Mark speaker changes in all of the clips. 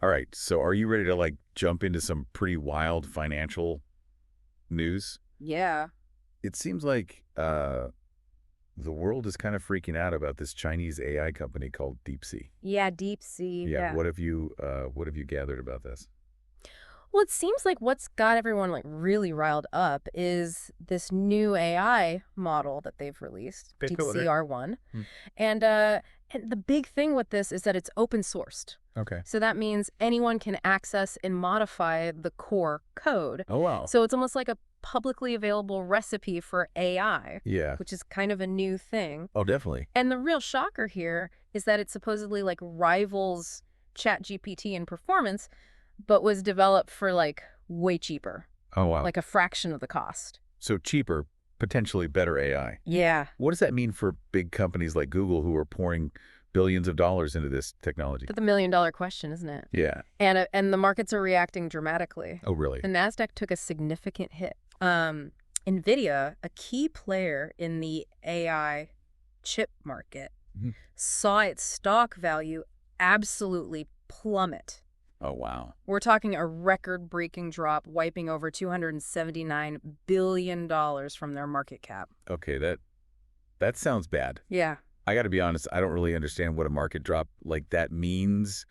Speaker 1: All right, so are you ready to like jump into some pretty wild financial news?
Speaker 2: Yeah.
Speaker 1: It seems like the world is kind of freaking out about this Chinese AI company called DeepSea.
Speaker 2: Yeah, deep sea.
Speaker 1: Yeah,
Speaker 2: Yeah.
Speaker 1: what have you gathered about this?
Speaker 2: Well, it seems like what's got everyone like really riled up is this new AI model that they've released, deep
Speaker 1: Paper.
Speaker 2: sea R1.
Speaker 1: Hmm.
Speaker 2: And the big thing with this is that it's open sourced.
Speaker 1: Okay.
Speaker 2: So that means anyone can access and modify the core code.
Speaker 1: Oh wow.
Speaker 2: So it's almost like a publicly available recipe for AI,
Speaker 1: Yeah.
Speaker 2: which is kind of a new thing.
Speaker 1: Oh, definitely.
Speaker 2: And the real shocker here is that it supposedly like rivals ChatGPT in performance, but was developed for like way cheaper,
Speaker 1: Oh wow.
Speaker 2: like a fraction of the cost.
Speaker 1: So cheaper, potentially better AI.
Speaker 2: Yeah.
Speaker 1: What does that mean for big companies like Google who are pouring billions of dollars into this technology?
Speaker 2: That's the million-dollar question, isn't it?
Speaker 1: Yeah.
Speaker 2: And the markets are reacting dramatically.
Speaker 1: Oh really?
Speaker 2: The Nasdaq took a significant hit. Nvidia, a key player in the AI chip market,
Speaker 1: Mhm.
Speaker 2: saw its stock value absolutely plummet.
Speaker 1: Oh wow.
Speaker 2: We're talking a record-breaking drop, wiping over $279 billion from their market cap.
Speaker 1: Okay, that sounds bad.
Speaker 2: Yeah.
Speaker 1: I got to be honest, I don't really understand what a market drop like that means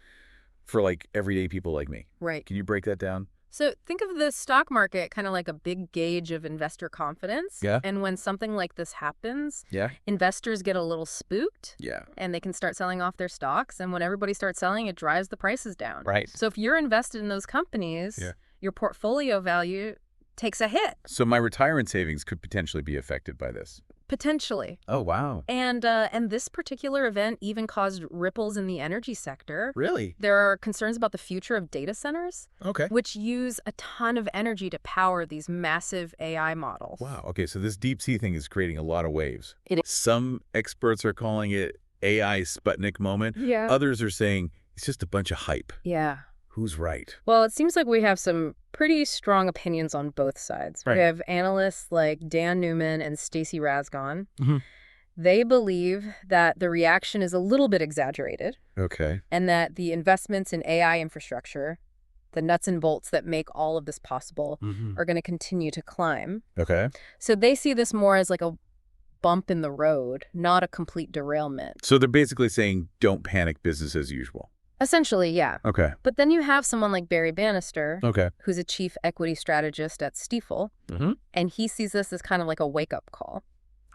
Speaker 1: for like everyday people like me.
Speaker 2: Right.
Speaker 1: Can you break that down?
Speaker 2: So think of the stock market kind of like a big gauge of investor confidence.
Speaker 1: Yeah.
Speaker 2: And when something like this happens,
Speaker 1: Yeah.
Speaker 2: investors get a little spooked
Speaker 1: Yeah.
Speaker 2: and they can start selling off their stocks. And when everybody starts selling, it drives the prices down.
Speaker 1: Right.
Speaker 2: So if you're invested in those companies,
Speaker 1: Yeah.
Speaker 2: your portfolio value takes a hit,
Speaker 1: So my retirement savings could potentially be affected by this.
Speaker 2: potentially.
Speaker 1: Oh, wow.
Speaker 2: And this particular event even caused ripples in the energy sector.
Speaker 1: Really?
Speaker 2: There are concerns about the future of data centers,
Speaker 1: Okay.
Speaker 2: which use a ton of energy to power these massive AI models.
Speaker 1: Wow. Okay, so this deep sea thing is creating a lot of waves.
Speaker 2: It is.
Speaker 1: Some experts are calling it AI Sputnik moment.
Speaker 2: Yeah.
Speaker 1: Others are saying it's just a bunch of hype.
Speaker 2: Yeah.
Speaker 1: Who's right?
Speaker 2: Well, it seems like we have some pretty strong opinions on both sides.
Speaker 1: Right.
Speaker 2: We have analysts like Dan Newman and Stacey Rasgon.
Speaker 1: Mhm.
Speaker 2: They believe that the reaction is a little bit exaggerated
Speaker 1: Okay.
Speaker 2: and that the investments in AI infrastructure, the nuts and bolts that make all of this possible, are going to continue to climb.
Speaker 1: Okay.
Speaker 2: So they see this more as like a bump in the road, not a complete derailment.
Speaker 1: So they're basically saying don't panic, business as usual.
Speaker 2: Essentially, yeah.
Speaker 1: Okay.
Speaker 2: But then you have someone like Barry Bannister,
Speaker 1: Okay.
Speaker 2: who's a chief equity strategist at Stifel,
Speaker 1: Mm-hmm.
Speaker 2: and he sees this as kind of like a wake-up call.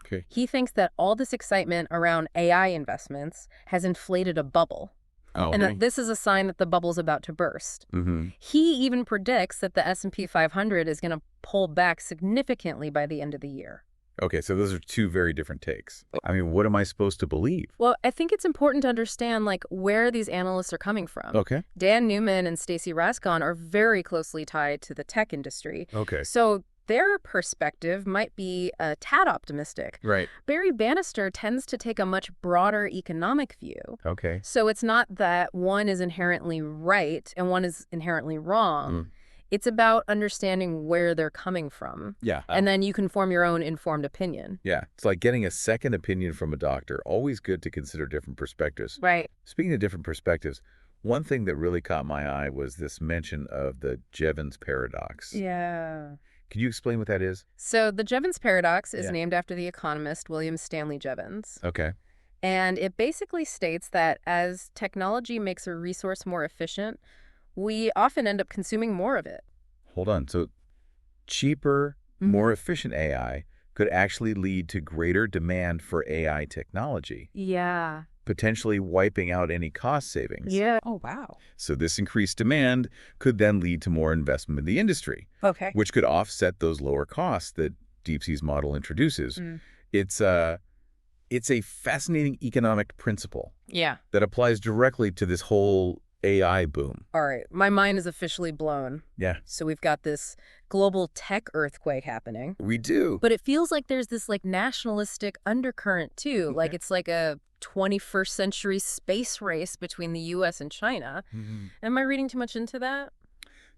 Speaker 1: Okay.
Speaker 2: He thinks that all this excitement around AI investments has inflated a bubble,
Speaker 1: Oh.
Speaker 2: and that this is a sign that the bubble's about to burst.
Speaker 1: Mm-hmm.
Speaker 2: He even predicts that the S&P 500 is going to pull back significantly by the end of the year.
Speaker 1: Okay, so those are two very different takes. I mean, what am I supposed to believe?
Speaker 2: Well, I think it's important to understand like where these analysts are coming from.
Speaker 1: Okay.
Speaker 2: Dan Newman and Stacey Rasgon are very closely tied to the tech industry.
Speaker 1: Okay.
Speaker 2: So their perspective might be a tad optimistic.
Speaker 1: Right.
Speaker 2: Barry Bannister tends to take a much broader economic view.
Speaker 1: Okay.
Speaker 2: So it's not that one is inherently right and one is inherently wrong.
Speaker 1: Mm.
Speaker 2: It's about understanding where they're coming from.
Speaker 1: Yeah.
Speaker 2: And then you can form your own informed opinion.
Speaker 1: Yeah. It's like getting a second opinion from a doctor. Always good to consider different perspectives.
Speaker 2: Right.
Speaker 1: Speaking of different perspectives, one thing that really caught my eye was this mention of the Jevons paradox.
Speaker 2: Yeah.
Speaker 1: Can you explain what that is?
Speaker 2: So the Jevons paradox is
Speaker 1: Yeah.
Speaker 2: named after the economist William Stanley Jevons.
Speaker 1: Okay.
Speaker 2: And it basically states that as technology makes a resource more efficient, we often end up consuming more of it.
Speaker 1: Hold on. So cheaper, more efficient AI could actually lead to greater demand for AI technology,
Speaker 2: Yeah.
Speaker 1: potentially wiping out any cost savings.
Speaker 2: Yeah. Oh, wow.
Speaker 1: So this increased demand could then lead to more investment in the industry,
Speaker 2: Okay.
Speaker 1: which could offset those lower costs that DeepSea's model introduces.
Speaker 2: Mm.
Speaker 1: It's a fascinating economic principle
Speaker 2: Yeah.
Speaker 1: that applies directly to this whole AI boom.
Speaker 2: All right. My mind is officially blown.
Speaker 1: Yeah,
Speaker 2: So we've got this global tech earthquake happening.
Speaker 1: we do.
Speaker 2: But it feels like there's this like nationalistic undercurrent too. Like it's like a 21st century space race between the US and China. Am I reading too much into that?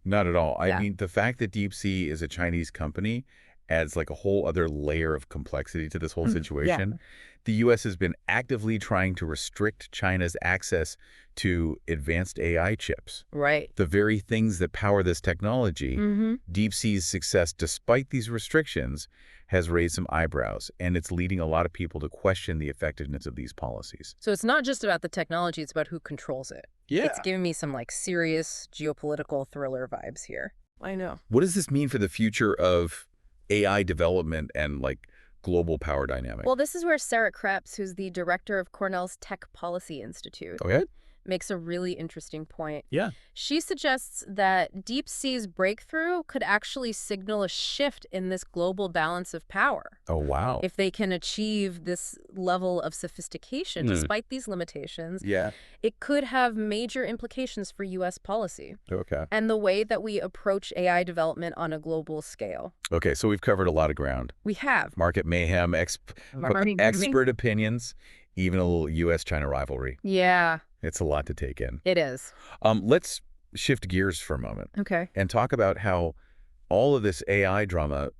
Speaker 1: Not at all. I
Speaker 2: Yeah.
Speaker 1: mean, the fact that DeepSea is a Chinese company adds like a whole other layer of complexity to this whole
Speaker 2: Yeah.
Speaker 1: situation. The U.S. has been actively trying to restrict China's access to advanced AI chips.
Speaker 2: Right.
Speaker 1: The very things that power this technology. DeepSeek's success, despite these restrictions, has raised some eyebrows, and it's leading a lot of people to question the effectiveness of these policies.
Speaker 2: So it's not just about the technology, it's about who controls it.
Speaker 1: Yeah.
Speaker 2: It's giving me some like serious geopolitical thriller vibes here. I know.
Speaker 1: What does this mean for the future of AI development and like global power dynamic?
Speaker 2: Well, this is where Sarah Krebs, who's the director of Cornell's Tech Policy Institute,
Speaker 1: Okay.
Speaker 2: makes a really interesting point.
Speaker 1: Yeah.
Speaker 2: She suggests that DeepSeek's breakthrough could actually signal a shift in this global balance of power.
Speaker 1: Oh, wow.
Speaker 2: If they can achieve this level of sophistication despite these limitations,
Speaker 1: Yeah.
Speaker 2: it could have major implications for U.S. policy
Speaker 1: Okay.
Speaker 2: and the way that we approach AI development on a global scale.
Speaker 1: Okay, so we've covered a lot of ground.
Speaker 2: We have.
Speaker 1: Market mayhem, expert opinions, even a little U.S.-China rivalry.
Speaker 2: Yeah,
Speaker 1: It's a lot to take in.
Speaker 2: it is.
Speaker 1: Let's shift gears for a moment
Speaker 2: Okay.
Speaker 1: and talk about how all of this AI drama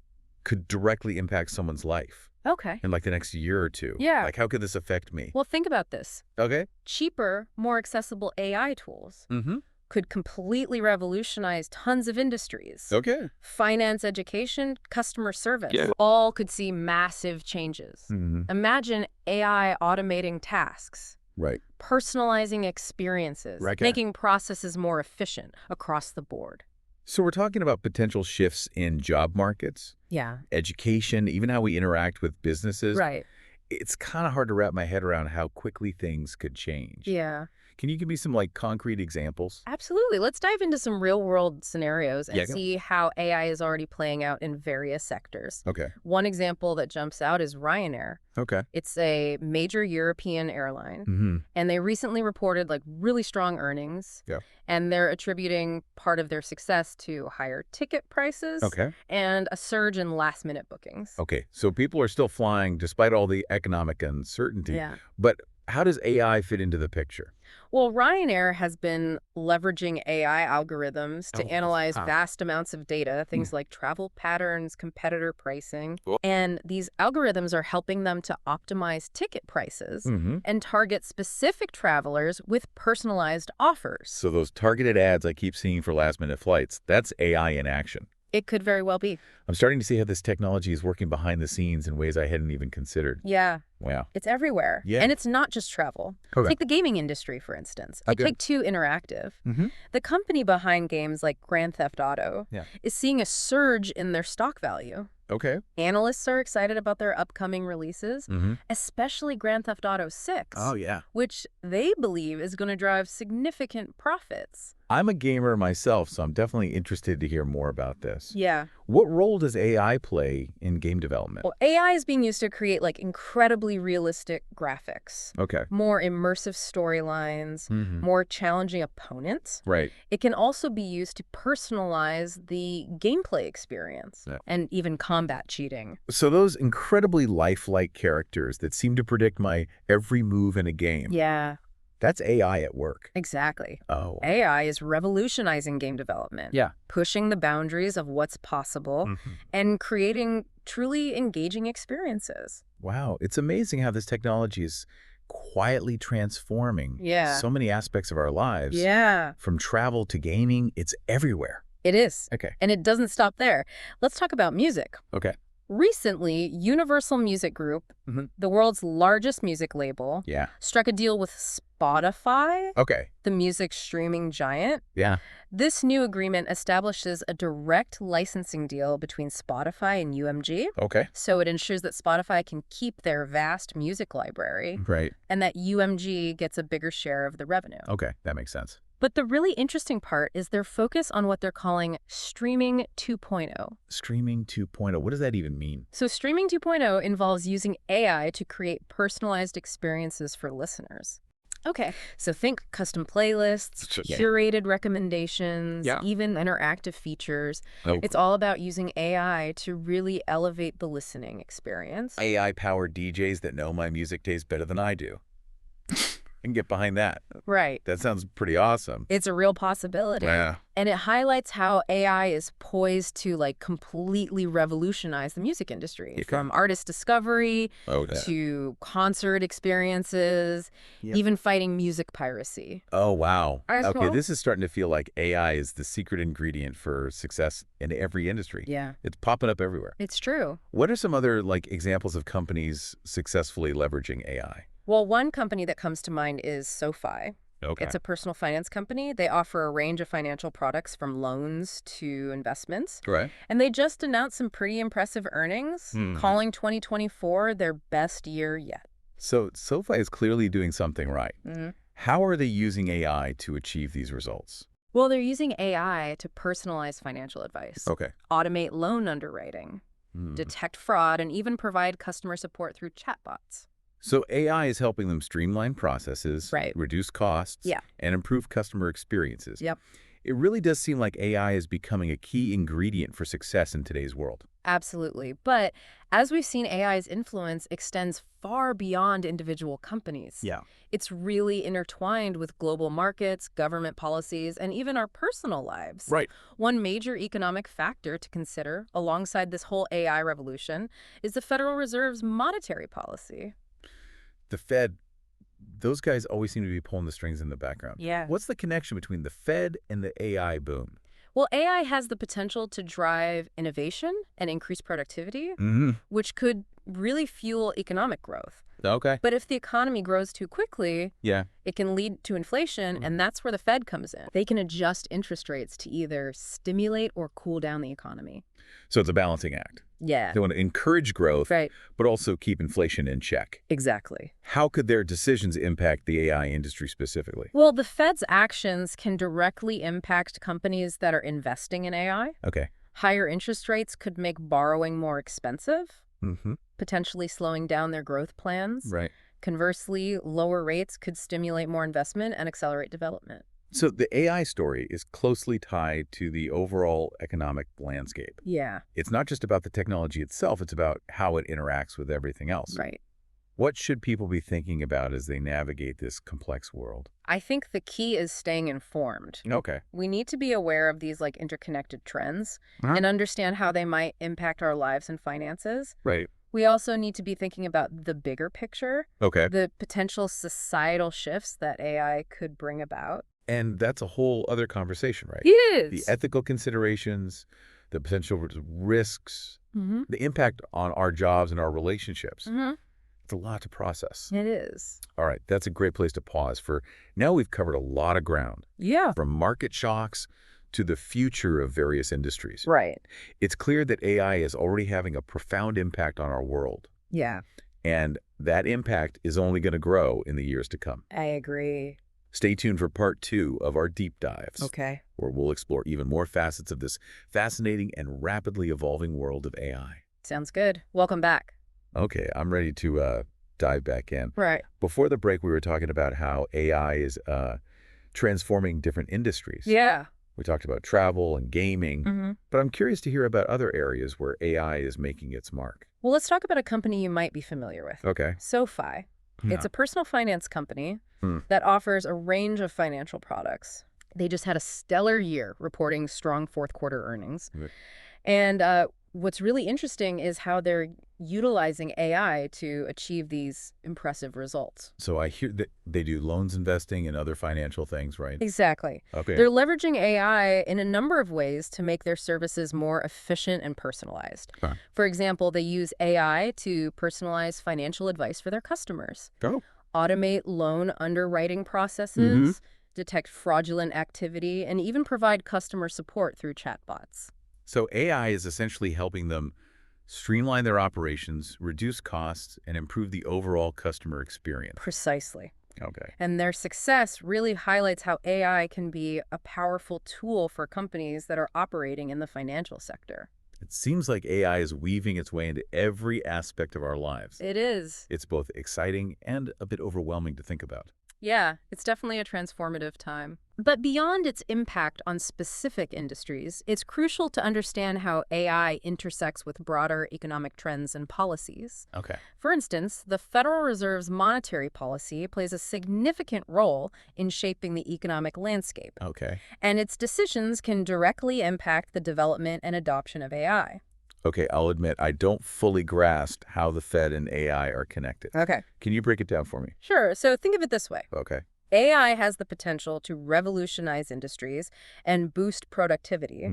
Speaker 1: could directly impact someone's life
Speaker 2: Okay.
Speaker 1: in like the next year or two.
Speaker 2: Yeah.
Speaker 1: Like, how could this affect me?
Speaker 2: Well, think about this.
Speaker 1: Okay.
Speaker 2: Cheaper, more accessible AI tools
Speaker 1: Mm-hmm.
Speaker 2: could completely revolutionize tons of industries.
Speaker 1: Okay.
Speaker 2: Finance, education, customer service,
Speaker 1: Yeah.
Speaker 2: all could see massive changes.
Speaker 1: Mm-hmm.
Speaker 2: Imagine AI automating tasks,
Speaker 1: Right.
Speaker 2: personalizing experiences,
Speaker 1: Right.
Speaker 2: making processes more efficient across the board.
Speaker 1: So we're talking about potential shifts in job markets,
Speaker 2: Yeah.
Speaker 1: education, even how we interact with businesses.
Speaker 2: Right.
Speaker 1: It's kind of hard to wrap my head around how quickly things could change.
Speaker 2: Yeah.
Speaker 1: Can you give me some like concrete examples?
Speaker 2: Absolutely. Let's dive into some real-world scenarios and
Speaker 1: Yeah, go.
Speaker 2: see how AI is already playing out in various sectors.
Speaker 1: Okay.
Speaker 2: One example that jumps out is Ryanair.
Speaker 1: Okay.
Speaker 2: It's a major European airline,
Speaker 1: Mm-hmm.
Speaker 2: and they recently reported like really strong earnings.
Speaker 1: Yeah.
Speaker 2: And they're attributing part of their success to higher ticket prices
Speaker 1: Okay.
Speaker 2: and a surge in last-minute bookings.
Speaker 1: Okay. So people are still flying despite all the economic uncertainty.
Speaker 2: Yeah.
Speaker 1: But how does AI fit into the picture?
Speaker 2: Well, Ryanair has been leveraging AI algorithms to
Speaker 1: Oh,
Speaker 2: analyze
Speaker 1: huh.
Speaker 2: vast amounts of data, things like travel patterns, competitor pricing.
Speaker 1: Cool.
Speaker 2: And these algorithms are helping them to optimize ticket prices
Speaker 1: Mm-hmm.
Speaker 2: and target specific travelers with personalized offers.
Speaker 1: So those targeted ads I keep seeing for last-minute flights, that's AI in action.
Speaker 2: It could very well be.
Speaker 1: I'm starting to see how this technology is working behind the scenes in ways I hadn't even considered.
Speaker 2: Yeah,
Speaker 1: Wow.
Speaker 2: it's everywhere.
Speaker 1: Yeah.
Speaker 2: And it's not just travel.
Speaker 1: Okay.
Speaker 2: Take the gaming industry, for instance.
Speaker 1: Okay.
Speaker 2: Take-Two Interactive.
Speaker 1: Mm-hmm.
Speaker 2: The company behind games like Grand Theft Auto
Speaker 1: Yeah.
Speaker 2: is seeing a surge in their stock value.
Speaker 1: Okay.
Speaker 2: Analysts are excited about their upcoming releases,
Speaker 1: Mm-hmm.
Speaker 2: especially Grand Theft Auto 6,
Speaker 1: yeah.
Speaker 2: which they believe is going to drive significant profits.
Speaker 1: I'm a gamer myself, so I'm definitely interested to hear more about this.
Speaker 2: Yeah.
Speaker 1: What role does AI play in game development?
Speaker 2: Well, AI is being used to create like incredibly realistic graphics,
Speaker 1: Okay.
Speaker 2: more immersive storylines,
Speaker 1: Mm-hmm.
Speaker 2: more challenging opponents.
Speaker 1: Right.
Speaker 2: It can also be used to personalize the gameplay experience
Speaker 1: Yeah.
Speaker 2: and even combat cheating.
Speaker 1: So those incredibly lifelike characters that seem to predict my every move in a game,
Speaker 2: Yeah,
Speaker 1: that's AI at work.
Speaker 2: exactly.
Speaker 1: Oh.
Speaker 2: AI is revolutionizing game development,
Speaker 1: Yeah.
Speaker 2: pushing the boundaries of what's possible
Speaker 1: Mhm.
Speaker 2: and creating truly engaging experiences.
Speaker 1: Wow. It's amazing how this technology is quietly transforming
Speaker 2: Yeah.
Speaker 1: so many aspects of our lives.
Speaker 2: Yeah,
Speaker 1: From travel to gaming, it's everywhere.
Speaker 2: it is.
Speaker 1: Okay.
Speaker 2: And it doesn't stop there. Let's talk about music.
Speaker 1: Okay.
Speaker 2: Recently, Universal Music Group,
Speaker 1: Mhm.
Speaker 2: the world's largest music label,
Speaker 1: Yeah.
Speaker 2: struck a deal with Spotify,
Speaker 1: Okay.
Speaker 2: the music streaming giant.
Speaker 1: Yeah.
Speaker 2: This new agreement establishes a direct licensing deal between Spotify and UMG.
Speaker 1: Okay.
Speaker 2: So it ensures that Spotify can keep their vast music library
Speaker 1: Right.
Speaker 2: and that UMG gets a bigger share of the revenue.
Speaker 1: Okay. That makes sense.
Speaker 2: But the really interesting part is their focus on what they're calling Streaming 2.0.
Speaker 1: Streaming 2.0. What does that even mean?
Speaker 2: So Streaming 2.0 involves using AI to create personalized experiences for listeners. Okay, so think custom playlists,
Speaker 1: Yeah.
Speaker 2: curated recommendations,
Speaker 1: Yeah.
Speaker 2: even interactive features.
Speaker 1: Oh.
Speaker 2: It's all about using AI to really elevate the listening experience.
Speaker 1: AI-powered DJs that know my music taste better than I do. can get behind that.
Speaker 2: Right.
Speaker 1: That sounds pretty awesome.
Speaker 2: It's a real possibility.
Speaker 1: Yeah.
Speaker 2: And it highlights how AI is poised to like completely revolutionize the music industry, from artist discovery to concert experiences, even fighting music piracy.
Speaker 1: Oh, wow. Okay,
Speaker 2: Well.
Speaker 1: this is starting to feel like AI is the secret ingredient for success in every industry.
Speaker 2: Yeah,
Speaker 1: It's popping up everywhere.
Speaker 2: it's true.
Speaker 1: What are some other examples of companies successfully leveraging AI?
Speaker 2: Well, one company that comes to mind is SoFi.
Speaker 1: Okay.
Speaker 2: It's a personal finance company. They offer a range of financial products from loans to investments.
Speaker 1: Right.
Speaker 2: And they just announced some pretty impressive earnings, calling 2024 their best year yet.
Speaker 1: So SoFi is clearly doing something right.
Speaker 2: Mm-hmm.
Speaker 1: How are they using AI to achieve these results?
Speaker 2: Well, they're using AI to personalize financial advice,
Speaker 1: Okay.
Speaker 2: automate loan underwriting, detect fraud, and even provide customer support through chatbots.
Speaker 1: So AI is helping them streamline processes,
Speaker 2: Right.
Speaker 1: reduce costs,
Speaker 2: Yeah.
Speaker 1: and improve customer experiences.
Speaker 2: Yep.
Speaker 1: It really does seem like AI is becoming a key ingredient for success in today's world.
Speaker 2: Absolutely. But as we've seen, AI's influence extends far beyond individual companies.
Speaker 1: Yeah.
Speaker 2: It's really intertwined with global markets, government policies, and even our personal lives.
Speaker 1: Right.
Speaker 2: One major economic factor to consider alongside this whole AI revolution is the Federal Reserve's monetary policy.
Speaker 1: The Fed, those guys always seem to be pulling the strings in the background.
Speaker 2: Yeah.
Speaker 1: What's the connection between the Fed and the AI boom?
Speaker 2: Well, AI has the potential to drive innovation and increase productivity, which could really fuel economic growth.
Speaker 1: Okay.
Speaker 2: But if the economy grows too quickly,
Speaker 1: Yeah.
Speaker 2: it can lead to inflation, and that's where the Fed comes in. They can adjust interest rates to either stimulate or cool down the economy.
Speaker 1: So it's a balancing act.
Speaker 2: Yeah.
Speaker 1: They want to encourage growth,
Speaker 2: Right.
Speaker 1: but also keep inflation in check.
Speaker 2: Exactly.
Speaker 1: How could their decisions impact the AI industry specifically?
Speaker 2: Well, the Fed's actions can directly impact companies that are investing in AI.
Speaker 1: Okay.
Speaker 2: Higher interest rates could make borrowing more expensive,
Speaker 1: Mm-hmm.
Speaker 2: potentially slowing down their growth plans.
Speaker 1: Right.
Speaker 2: Conversely, lower rates could stimulate more investment and accelerate development.
Speaker 1: So the AI story is closely tied to the overall economic landscape.
Speaker 2: Yeah.
Speaker 1: It's not just about the technology itself, it's about how it interacts with everything else.
Speaker 2: Right.
Speaker 1: What should people be thinking about as they navigate this complex world?
Speaker 2: I think the key is staying informed.
Speaker 1: Okay.
Speaker 2: We need to be aware of these interconnected trends
Speaker 1: Uh-huh.
Speaker 2: and understand how they might impact our lives and finances.
Speaker 1: Right.
Speaker 2: We also need to be thinking about the bigger picture,
Speaker 1: Okay.
Speaker 2: the potential societal shifts that AI could bring about.
Speaker 1: And that's a whole other conversation, right?
Speaker 2: It
Speaker 1: The
Speaker 2: is.
Speaker 1: ethical considerations, the potential risks,
Speaker 2: Mm-hmm.
Speaker 1: the impact on our jobs and our relationships.
Speaker 2: Mm-hmm.
Speaker 1: It's a lot to process.
Speaker 2: It is.
Speaker 1: All right, that's a great place to pause for. Now we've covered a lot of ground,
Speaker 2: Yeah.
Speaker 1: from market shocks to the future of various industries.
Speaker 2: Right.
Speaker 1: It's clear that AI is already having a profound impact on our world,
Speaker 2: Yeah.
Speaker 1: and that impact is only going to grow in the years to come.
Speaker 2: I agree.
Speaker 1: Stay tuned for part 2 of our deep dives,
Speaker 2: Okay.
Speaker 1: where we'll explore even more facets of this fascinating and rapidly evolving world of AI.
Speaker 2: Sounds good. Welcome back.
Speaker 1: Okay, I'm ready to dive back in.
Speaker 2: Right.
Speaker 1: Before the break, we were talking about how AI is transforming different industries.
Speaker 2: Yeah.
Speaker 1: We talked about travel and gaming,
Speaker 2: Mm-hmm.
Speaker 1: but I'm curious to hear about other areas where AI is making its mark.
Speaker 2: Well, let's talk about a company you might be familiar with.
Speaker 1: Okay.
Speaker 2: SoFi. It's a personal finance company that offers a range of financial products. They just had a stellar year reporting strong fourth quarter earnings.
Speaker 1: Right.
Speaker 2: And what's really interesting is how they're utilizing AI to achieve these impressive results.
Speaker 1: So I hear that they do loans investing and other financial things, right?
Speaker 2: Exactly.
Speaker 1: Okay.
Speaker 2: They're leveraging AI in a number of ways to make their services more efficient and personalized.
Speaker 1: Okay.
Speaker 2: For example, they use AI to personalize financial advice for their customers,
Speaker 1: Oh.
Speaker 2: automate loan underwriting processes, detect fraudulent activity, and even provide customer support through chatbots.
Speaker 1: So AI is essentially helping them streamline their operations, reduce costs, and improve the overall customer experience.
Speaker 2: Precisely.
Speaker 1: Okay.
Speaker 2: And their success really highlights how AI can be a powerful tool for companies that are operating in the financial sector.
Speaker 1: It seems like AI is weaving its way into every aspect of our lives.
Speaker 2: It is.
Speaker 1: It's both exciting and a bit overwhelming to think about.
Speaker 2: Yeah, it's definitely a transformative time. But beyond its impact on specific industries, it's crucial to understand how AI intersects with broader economic trends and policies.
Speaker 1: Okay.
Speaker 2: For instance, the Federal Reserve's monetary policy plays a significant role in shaping the economic landscape,
Speaker 1: Okay.
Speaker 2: and its decisions can directly impact the development and adoption of AI.
Speaker 1: Okay, I'll admit I don't fully grasp how the Fed and AI are connected.
Speaker 2: Okay.
Speaker 1: Can you break it down for me?
Speaker 2: Sure, so think of it this way.
Speaker 1: Okay.
Speaker 2: AI has the potential to revolutionize industries and boost productivity,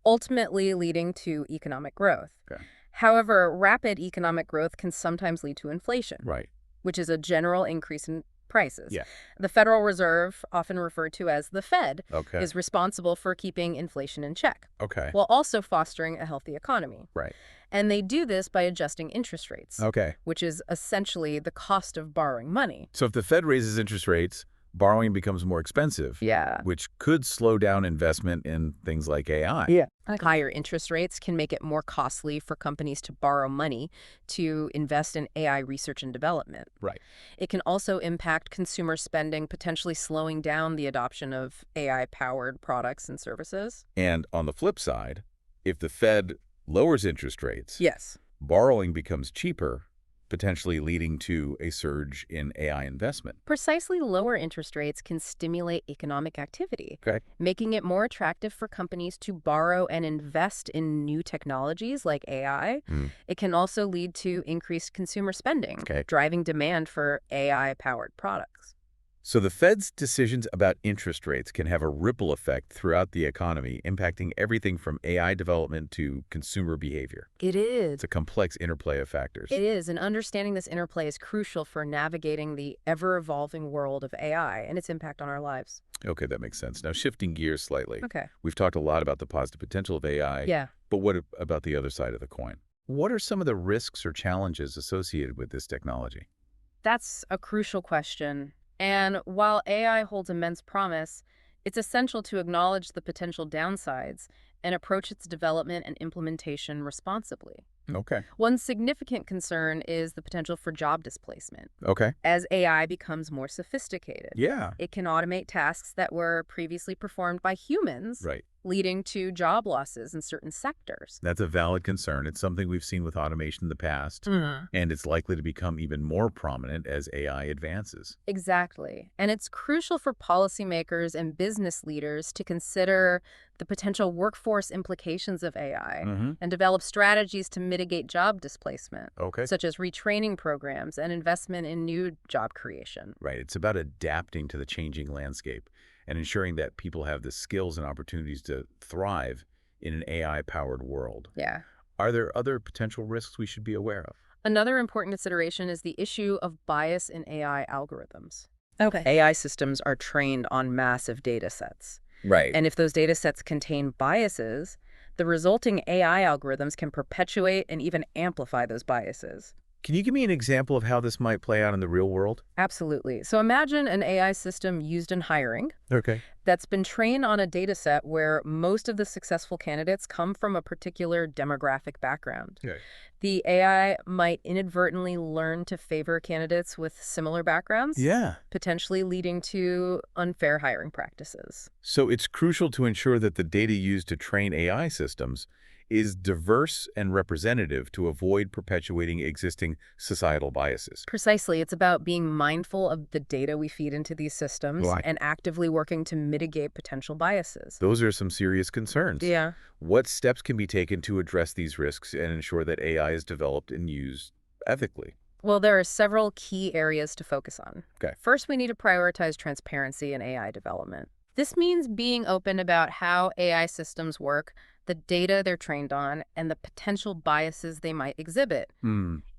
Speaker 2: ultimately leading to economic growth.
Speaker 1: Okay.
Speaker 2: However, rapid economic growth can sometimes lead to inflation,
Speaker 1: Right.
Speaker 2: which is a general increase in prices.
Speaker 1: Yeah.
Speaker 2: The Federal Reserve, often referred to as the Fed,
Speaker 1: Okay.
Speaker 2: is responsible for keeping inflation in check,
Speaker 1: Okay.
Speaker 2: while also fostering a healthy economy.
Speaker 1: Right.
Speaker 2: And they do this by adjusting interest rates,
Speaker 1: Okay.
Speaker 2: which is essentially the cost of borrowing money.
Speaker 1: So if the Fed raises interest rates, borrowing becomes more expensive,
Speaker 2: Yeah.
Speaker 1: which could slow down investment in things like AI.
Speaker 2: Yeah. Higher interest rates can make it more costly for companies to borrow money to invest in AI research and development.
Speaker 1: Right.
Speaker 2: It can also impact consumer spending, potentially slowing down the adoption of AI-powered products and services.
Speaker 1: And on the flip side, if the Fed lowers interest rates,
Speaker 2: Yes.
Speaker 1: borrowing becomes cheaper, potentially leading to a surge in AI investment.
Speaker 2: Precisely, lower interest rates can stimulate economic activity,
Speaker 1: Okay.
Speaker 2: making it more attractive for companies to borrow and invest in new technologies like AI. It can also lead to increased consumer spending, driving demand for AI-powered products.
Speaker 1: So the Fed's decisions about interest rates can have a ripple effect throughout the economy, impacting everything from AI development to consumer behavior.
Speaker 2: It is.
Speaker 1: It's a complex interplay of factors.
Speaker 2: It is, and understanding this interplay is crucial for navigating the ever-evolving world of AI and its impact on our lives.
Speaker 1: Okay, that makes sense. Now, shifting gears slightly.
Speaker 2: Okay.
Speaker 1: We've talked a lot about the positive potential of AI.
Speaker 2: Yeah.
Speaker 1: But what about the other side of the coin? What are some of the risks or challenges associated with this technology?
Speaker 2: That's a crucial question. And while AI holds immense promise, it's essential to acknowledge the potential downsides and approach its development and implementation responsibly.
Speaker 1: Okay.
Speaker 2: One significant concern is the potential for job displacement.
Speaker 1: Okay.
Speaker 2: As AI becomes more sophisticated,
Speaker 1: Yeah.
Speaker 2: it can automate tasks that were previously performed by humans,
Speaker 1: Right.
Speaker 2: leading to job losses in certain sectors.
Speaker 1: That's a valid concern. It's something we've seen with automation in the past, and it's likely to become even more prominent as AI advances.
Speaker 2: Exactly. And it's crucial for policymakers and business leaders to consider the potential workforce implications of AI and develop strategies to mitigate job displacement, such as retraining programs and investment in new job creation.
Speaker 1: Right. It's about adapting to the changing landscape and ensuring that people have the skills and opportunities to thrive in an AI-powered world.
Speaker 2: Yeah.
Speaker 1: Are there other potential risks we should be aware of?
Speaker 2: Another important consideration is the issue of bias in AI algorithms. Okay. AI systems are trained on massive data sets.
Speaker 1: Right.
Speaker 2: And if those data sets contain biases, the resulting AI algorithms can perpetuate and even amplify those biases.
Speaker 1: Can you give me an example of how this might play out in the real world?
Speaker 2: Absolutely. So imagine an AI system used in hiring that's been trained on a data set where most of the successful candidates come from a particular demographic background. The AI might inadvertently learn to favor candidates with similar backgrounds, potentially leading to unfair hiring practices.
Speaker 1: So it's crucial to ensure that the data used to train AI systems is diverse and representative to avoid perpetuating existing societal biases.
Speaker 2: Precisely. It's about being mindful of the data we feed into these systems and actively working to mitigate potential biases.
Speaker 1: Those are some serious concerns.
Speaker 2: Yeah.
Speaker 1: What steps can be taken to address these risks and ensure that AI is developed and used ethically?
Speaker 2: Well, there are several key areas to focus on.
Speaker 1: Okay.
Speaker 2: First, we need to prioritize transparency in AI development. This means being open about how AI systems work, the data they're trained on, and the potential biases they might exhibit.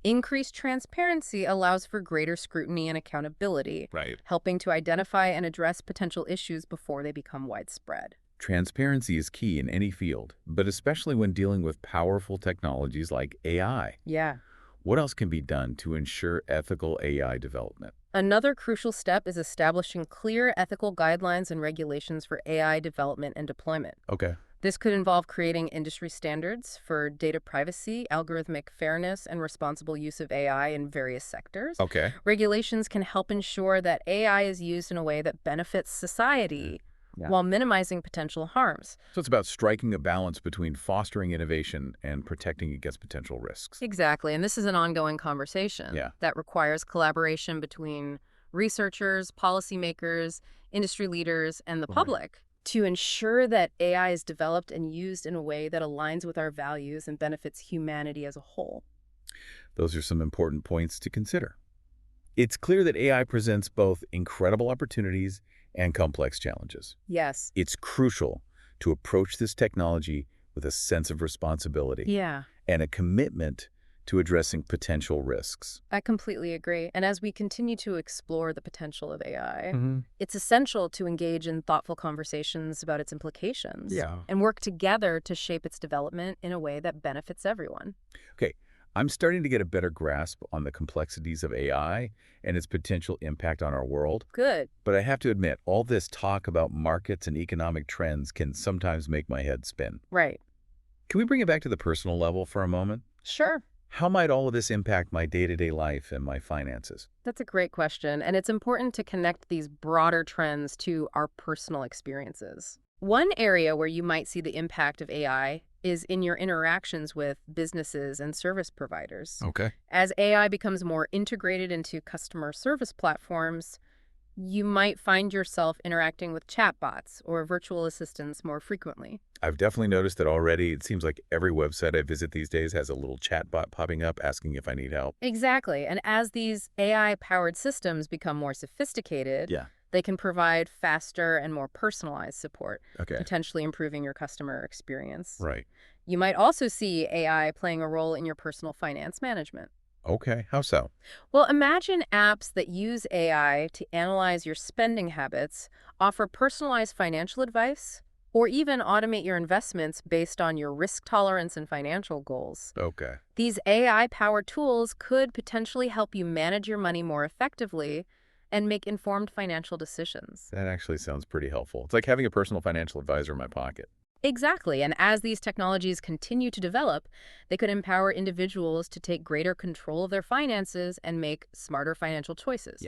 Speaker 2: Increased transparency allows for greater scrutiny and accountability, helping to identify and address potential issues before they become widespread.
Speaker 1: Transparency is key in any field, but especially when dealing with powerful technologies like AI.
Speaker 2: Yeah.
Speaker 1: What else can be done to ensure ethical AI development?
Speaker 2: Another crucial step is establishing clear ethical guidelines and regulations for AI development and deployment.
Speaker 1: Okay.
Speaker 2: This could involve creating industry standards for data privacy, algorithmic fairness, and responsible use of AI in various sectors.
Speaker 1: Okay.
Speaker 2: Regulations can help ensure that AI is used in a way that benefits society while minimizing potential harms.
Speaker 1: So it's about striking a balance between fostering innovation and protecting against potential risks.
Speaker 2: Exactly, and this is an ongoing conversation that requires collaboration between researchers, policymakers, industry leaders, and the public to ensure that AI is developed and used in a way that aligns with our values and benefits humanity as a whole.
Speaker 1: Those are some important points to consider. It's clear that AI presents both incredible opportunities and complex challenges.
Speaker 2: Yes.
Speaker 1: It's crucial to approach this technology with a sense of responsibility and a commitment to addressing potential risks.
Speaker 2: I completely agree. And as we continue to explore the potential of AI, it's essential to engage in thoughtful conversations about its implications and work together to shape its development in a way that benefits everyone.
Speaker 1: Okay, I'm starting to get a better grasp on the complexities of AI and its potential impact on our world.
Speaker 2: Good.
Speaker 1: But I have to admit, all this talk about markets and economic trends can sometimes make my head spin.
Speaker 2: Right.
Speaker 1: Can we bring it back to the personal level for a moment?
Speaker 2: Sure.
Speaker 1: How might all of this impact my day-to-day life and my finances?
Speaker 2: That's a great question, and it's important to connect these broader trends to our personal experiences. One area where you might see the impact of AI is in your interactions with businesses and service providers.
Speaker 1: Okay.
Speaker 2: As AI becomes more integrated into customer service platforms, you might find yourself interacting with chatbots or virtual assistants more frequently.
Speaker 1: I've definitely noticed that already. It seems like every website I visit these days has a little chatbot popping up asking if I need help.
Speaker 2: Exactly. And as these AI-powered systems become more sophisticated, they can provide faster and more personalized support, potentially improving your customer experience.
Speaker 1: Right.
Speaker 2: You might also see AI playing a role in your personal finance management.
Speaker 1: Okay, how so?
Speaker 2: Well, imagine apps that use AI to analyze your spending habits, offer personalized financial advice, or even automate your investments based on your risk tolerance and financial goals.
Speaker 1: Okay.
Speaker 2: These AI-powered tools could potentially help you manage your money more effectively and make informed financial decisions.
Speaker 1: That actually sounds pretty helpful. It's like having a personal financial advisor in my pocket.
Speaker 2: Exactly. And as these technologies continue to develop, they could empower individuals to take greater control of their finances and make smarter financial choices.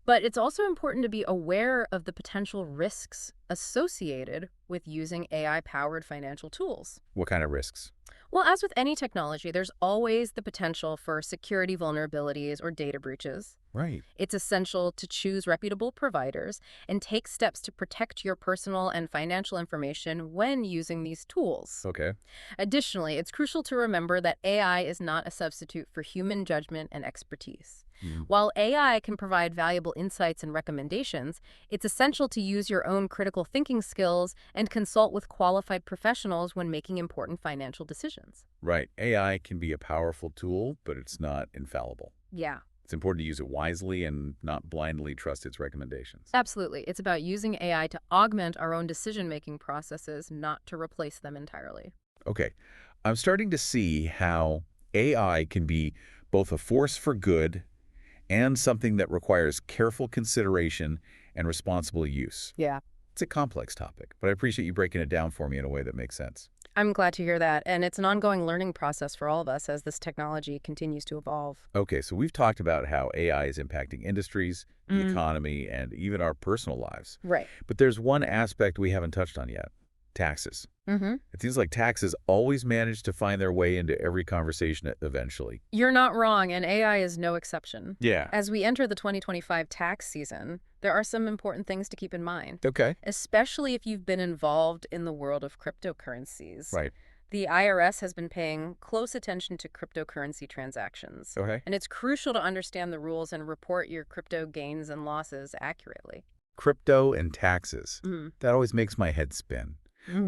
Speaker 2: But it's also important to be aware of the potential risks associated with using AI-powered financial tools.
Speaker 1: What kind of risks?
Speaker 2: Well, as with any technology, there's always the potential for security vulnerabilities or data breaches.
Speaker 1: Right.
Speaker 2: It's essential to choose reputable providers and take steps to protect your personal and financial information when using these tools.
Speaker 1: Okay.
Speaker 2: Additionally, it's crucial to remember that AI is not a substitute for human judgment and expertise. While AI can provide valuable insights and recommendations, it's essential to use your own critical thinking skills and consult with qualified professionals when making important financial decisions.
Speaker 1: Right. AI can be a powerful tool, but it's not infallible.
Speaker 2: Yeah.
Speaker 1: It's important to use it wisely and not blindly trust its recommendations.
Speaker 2: Absolutely. It's about using AI to augment our own decision-making processes, not to replace them entirely.
Speaker 1: Okay. I'm starting to see how AI can be both a force for good and something that requires careful consideration and responsible use.
Speaker 2: Yeah.
Speaker 1: It's a complex topic, but I appreciate you breaking it down for me in a way that makes sense.
Speaker 2: I'm glad to hear that. And it's an ongoing learning process for all of us as this technology continues to evolve.
Speaker 1: Okay, so we've talked about how AI is impacting industries, the economy, and even our personal lives.
Speaker 2: Right.
Speaker 1: But there's one aspect we haven't touched on yet: taxes. It seems like taxes always manage to find their way into every conversation eventually.
Speaker 2: You're not wrong, and AI is no exception.
Speaker 1: Yeah.
Speaker 2: As we enter the 2025 tax season, there are some important things to keep in mind.
Speaker 1: Okay.
Speaker 2: Especially if you've been involved in the world of cryptocurrencies.
Speaker 1: Right.
Speaker 2: The IRS has been paying close attention to cryptocurrency transactions.
Speaker 1: Okay.
Speaker 2: And it's crucial to understand the rules and report your crypto gains and losses accurately.
Speaker 1: Crypto and taxes. That always makes my head spin.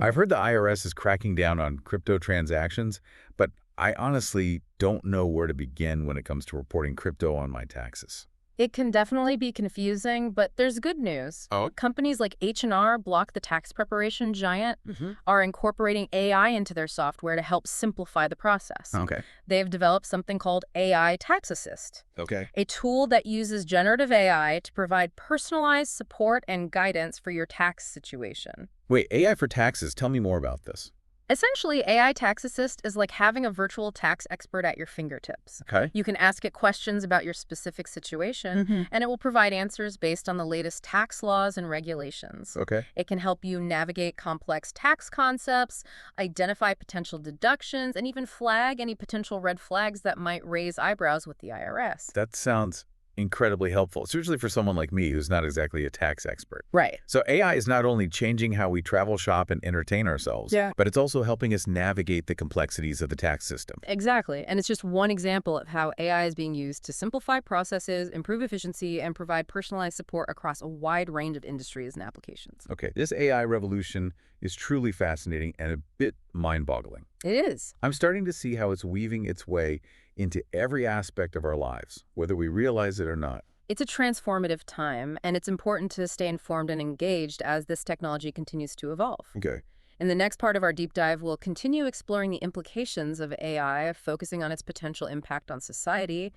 Speaker 1: I've heard the IRS is cracking down on crypto transactions, but I honestly don't know where to begin when it comes to reporting crypto on my taxes.
Speaker 2: It can definitely be confusing, but there's good news. Companies like H&R, Block the tax preparation giant, are incorporating AI into their software to help simplify the process.
Speaker 1: Okay.
Speaker 2: They've developed something called AI Tax Assist,
Speaker 1: Okay.
Speaker 2: a tool that uses generative AI to provide personalized support and guidance for your tax situation.
Speaker 1: Wait, AI for taxes. Tell me more about this.
Speaker 2: Essentially, AI Tax Assist is like having a virtual tax expert at your fingertips.
Speaker 1: Okay.
Speaker 2: You can ask it questions about your specific situation, and it will provide answers based on the latest tax laws and regulations.
Speaker 1: Okay.
Speaker 2: It can help you navigate complex tax concepts, identify potential deductions, and even flag any potential red flags that might raise eyebrows with the IRS.
Speaker 1: That sounds incredibly helpful, especially for someone like me who's not exactly a tax expert.
Speaker 2: Right.
Speaker 1: So AI is not only changing how we travel, shop, and entertain ourselves, but it's also helping us navigate the complexities of the tax system.
Speaker 2: Exactly. And it's just one example of how AI is being used to simplify processes, improve efficiency, and provide personalized support across a wide range of industries and applications.
Speaker 1: Okay, this AI revolution is truly fascinating and a bit mind-boggling.
Speaker 2: It is.
Speaker 1: I'm starting to see how it's weaving its way into every aspect of our lives, whether we realize it or not.
Speaker 2: It's a transformative time, and it's important to stay informed and engaged as this technology continues to evolve.
Speaker 1: Okay.
Speaker 2: In the next part of our deep dive, we'll continue exploring the implications of AI, focusing on its potential impact on society,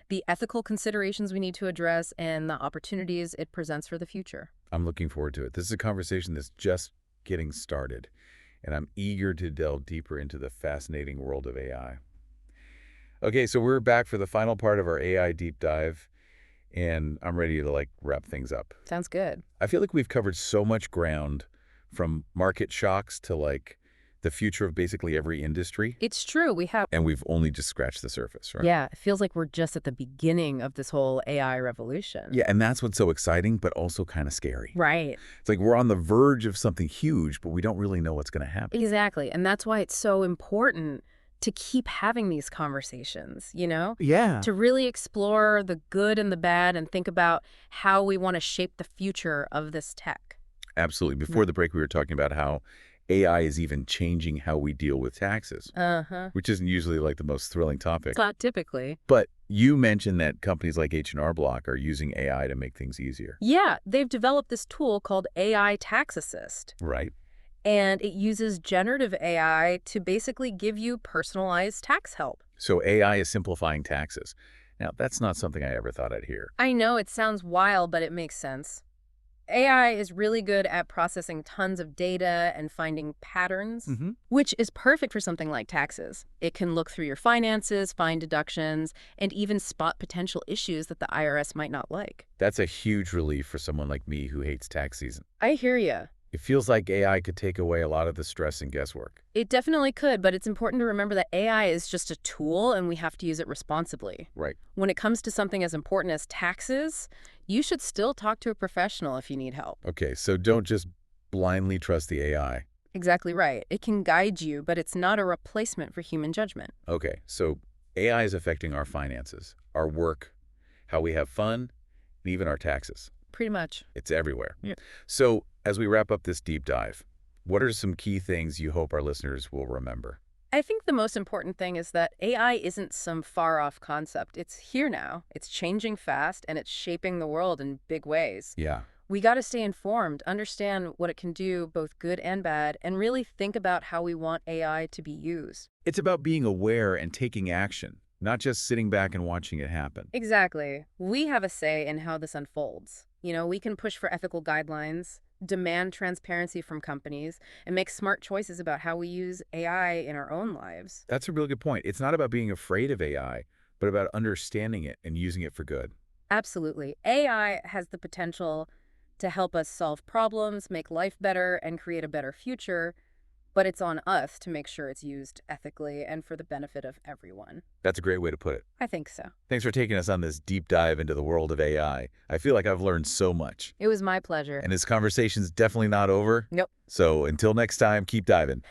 Speaker 2: the ethical considerations we need to address, and the opportunities it presents for the future.
Speaker 1: I'm looking forward to it. This is a conversation that's just getting started, and I'm eager to delve deeper into the fascinating world of AI. Okay, so we're back for the final part of our AI deep dive, and I'm ready to wrap things up.
Speaker 2: Sounds good.
Speaker 1: I feel like we've covered so much ground, from market shocks to the future of basically every industry.
Speaker 2: It's true, we have.
Speaker 1: And we've only just scratched the surface, right?
Speaker 2: Yeah, it feels like we're just at the beginning of this whole AI revolution.
Speaker 1: Yeah, and that's what's so exciting, but also kind of scary.
Speaker 2: Right.
Speaker 1: It's like we're on the verge of something huge, but we don't really know what's going to happen.
Speaker 2: Exactly, and that's why it's so important to keep having these conversations, you know?
Speaker 1: Yeah.
Speaker 2: To really explore the good and the bad and think about how we want to shape the future of this tech.
Speaker 1: Absolutely. Before the break, we were talking about how AI is even changing how we deal with taxes, which isn't usually the most thrilling topic.
Speaker 2: It's not typically.
Speaker 1: But you mentioned that companies like H&R Block are using AI to make things easier.
Speaker 2: Yeah, they've developed this tool called AI Tax Assist.
Speaker 1: Right.
Speaker 2: And it uses generative AI to basically give you personalized tax help.
Speaker 1: So AI is simplifying taxes. Now, that's not something I ever thought I'd hear.
Speaker 2: I know it sounds wild, but it makes sense. AI is really good at processing tons of data and finding patterns, which is perfect for something like taxes. It can look through your finances, find deductions, and even spot potential issues that the IRS might not like.
Speaker 1: That's a huge relief for someone like me who hates tax season.
Speaker 2: I hear you.
Speaker 1: It feels like AI could take away a lot of the stress and guesswork.
Speaker 2: It definitely could, but it's important to remember that AI is just a tool and we have to use it responsibly.
Speaker 1: Right.
Speaker 2: When it comes to something as important as taxes, you should still talk to a professional if you need help.
Speaker 1: Okay, so don't just blindly trust the AI.
Speaker 2: Exactly right. It can guide you, but it's not a replacement for human judgment.
Speaker 1: Okay, so AI is affecting our finances, our work, how we have fun, and even our taxes.
Speaker 2: Pretty much.
Speaker 1: It's everywhere.
Speaker 2: Yeah.
Speaker 1: So as we wrap up this deep dive, what are some key things you hope our listeners will remember?
Speaker 2: I think the most important thing is that AI isn't some far-off concept. It's here now. It's changing fast, and it's shaping the world in big ways.
Speaker 1: Yeah.
Speaker 2: We got to stay informed, understand what it can do, both good and bad, and really think about how we want AI to be used.
Speaker 1: It's about being aware and taking action, not just sitting back and watching it happen.
Speaker 2: Exactly. We have a say in how this unfolds. You know, we can push for ethical guidelines, demand transparency from companies, and make smart choices about how we use AI in our own lives.
Speaker 1: That's a really good point. It's not about being afraid of AI, but about understanding it and using it for good.
Speaker 2: Absolutely. AI has the potential to help us solve problems, make life better, and create a better future, but it's on us to make sure it's used ethically and for the benefit of everyone.
Speaker 1: That's a great way to put it.
Speaker 2: I think so.
Speaker 1: Thanks for taking us on this deep dive into the world of AI. I feel like I've learned so much.
Speaker 2: It was my pleasure.
Speaker 1: And this conversation's definitely not over.
Speaker 2: Nope.
Speaker 1: So until next time, keep diving.